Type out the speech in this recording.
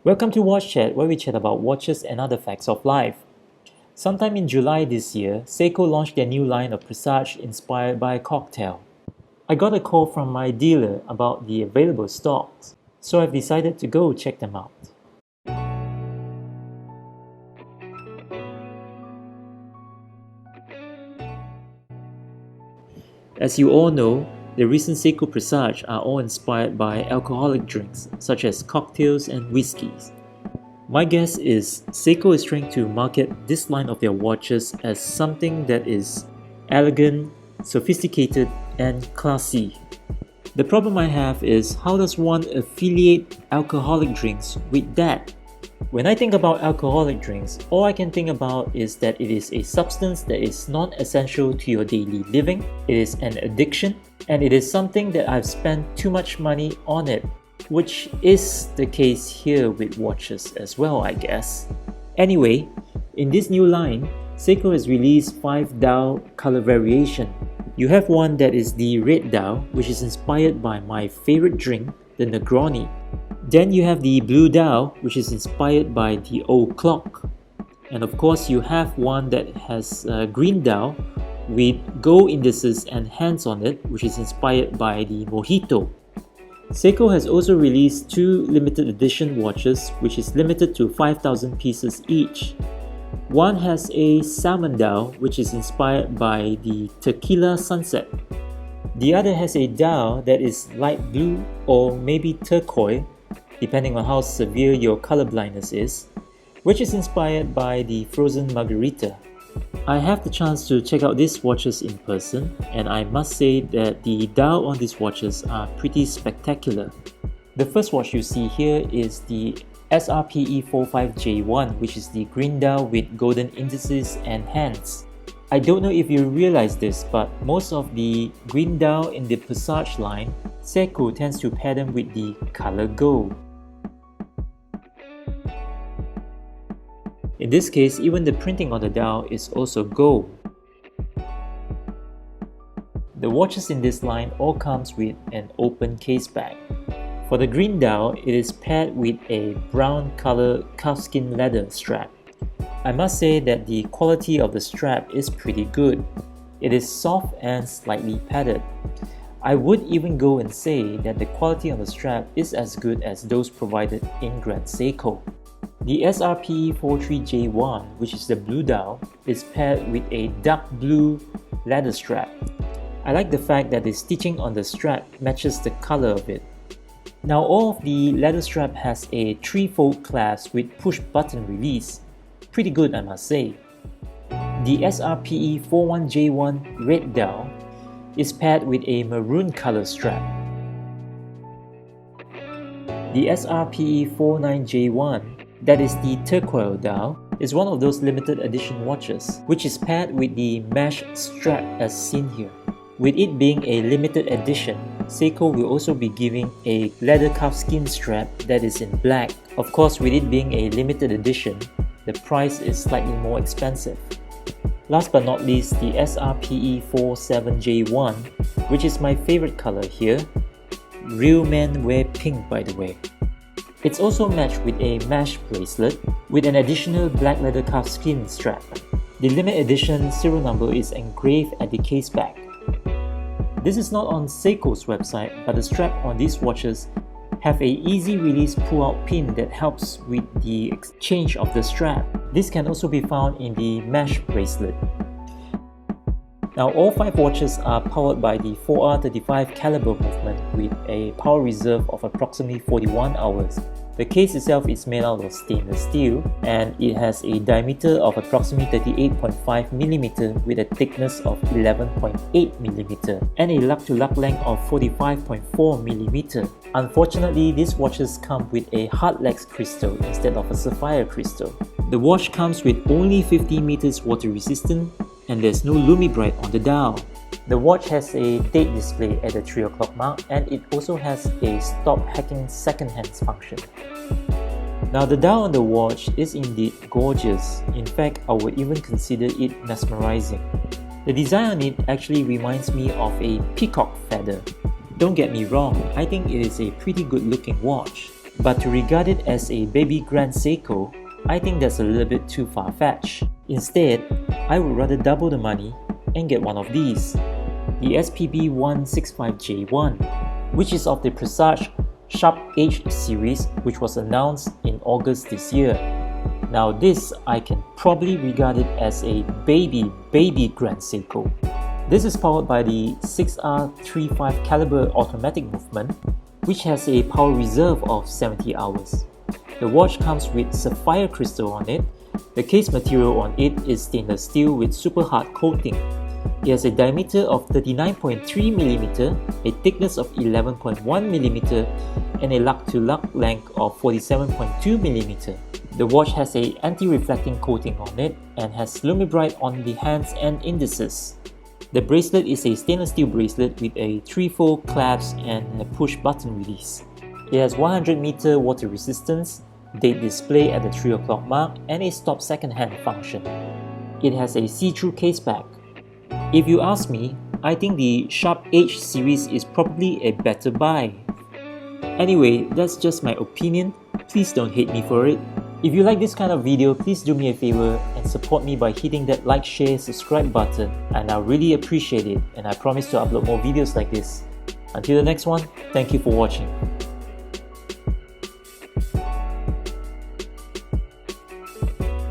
Welcome to Watchat, where we chat about watches and other facts of life. Sometime in July this year, Seiko launched their new line of Presage inspired by a cocktail. I got a call from my dealer about the available stocks, so I've decided to go check them out. As you all know, the recent Seiko Presage are all inspired by alcoholic drinks such as cocktails and whiskeys. My guess is Seiko is trying to market this line of their watches as something that is elegant, sophisticated, and classy. The problem I have is, how does one affiliate alcoholic drinks with that? When I think about alcoholic drinks, all I can think about is that it is a substance that is non-essential to your daily living, it is an addiction, and it is something that I've spent too much money on it, which is the case here with watches as well, I guess. Anyway, in this new line, Seiko has released 5 dial color variation. You have one that is the red dial, which is inspired by my favorite drink, the Negroni. Then you have the blue dial, which is inspired by the old clock. And of course, you have one that has a green dial with gold indices and hands on it, which is inspired by the Mojito. Seiko has also released 2 limited edition watches, which is limited to 5,000 pieces each. One has a salmon dial, which is inspired by the Tequila Sunset. The other has a dial that is light blue or maybe turquoise, depending on how severe your color blindness is, which is inspired by the frozen margarita. I have the chance to check out these watches in person, and I must say that the dial on these watches are pretty spectacular. The first watch you see here is the SRPE47J1, which is the green dial with golden indices and hands. I don't know if you realize this, but most of the green dial in the Presage line, Seiko tends to pair them with the color gold. In this case, even the printing on the dial is also gold. The watches in this line all comes with an open case back. For the green dial, it is paired with a brown color calfskin leather strap. I must say that the quality of the strap is pretty good. It is soft and slightly padded. I would even go and say that the quality on the strap is as good as those provided in Grand Seiko. The SRPE43J1, which is the blue dial, is paired with a dark blue leather strap. I like the fact that the stitching on the strap matches the color of it. Now all of the leather strap has a 3-fold clasp with push button release. Pretty good, I must say. The SRPE41J1 red dial is paired with a maroon color strap. The SRPE49J1, that is the turquoise dial, is one of those limited edition watches, which is paired with the mesh strap as seen here. With it being a limited edition, Seiko will also be giving a leather calfskin strap that is in black. Of course, with it being a limited edition, the price is slightly more expensive. Last but not least, the SRPE47J1, which is my favorite color here. Real men wear pink, by the way. It's also matched with a mesh bracelet with an additional black leather calfskin strap. The limited edition serial number is engraved at the case back. This is not on Seiko's website, but the strap on these watches have a easy release pull-out pin that helps with the exchange of the strap. This can also be found in the mesh bracelet. Now all 5 watches are powered by the 4R35 caliber movement with a power reserve of approximately 41 hours. The case itself is made out of stainless steel and it has a diameter of approximately 38.5mm with a thickness of 11.8mm and a lug-to-lug length of 45.4mm. Unfortunately, these watches come with a hardlex crystal instead of a sapphire crystal. The watch comes with only 50 meters water resistant and there's no Lumibrite on the dial. The watch has a date display at the 3 o'clock mark and it also has a stop hacking second hands function. Now the dial on the watch is indeed gorgeous. In fact, I would even consider it mesmerizing. The design on it actually reminds me of a peacock feather. Don't get me wrong, I think it is a pretty good looking watch. But to regard it as a baby grand Seiko, I think that's a little bit too far-fetched. Instead, I would rather double the money and get one of these, the SRPE47J1, which is of the Presage Sharp Edge series, which was announced in August this year. Now this I can probably regard it as a baby grand Seiko. This is powered by the 6R35 caliber automatic movement, which has a power reserve of 70 hours. The watch comes with sapphire crystal on it. The case material on it is stainless steel with super hard coating. It has a diameter of 39.3mm, a thickness of 11.1mm, and a lug-to-lug length of 47.2mm. The watch has a anti-reflecting coating on it and has Lumibrite on the hands and indices. The bracelet is a stainless steel bracelet with a 3-fold clasp and a push button release. It has 100-meter water resistance, date display at the 3 o'clock mark, and a stop second-hand function. It has a see-through case back. If you ask me, I think the Sharp Edge series is probably a better buy. Anyway, that's just my opinion. Please don't hate me for it. If you like this kind of video, please do me a favor and support me by hitting that like, share, subscribe button, and I'll really appreciate it, and I promise to upload more videos like this. Until the next one, thank you for watching.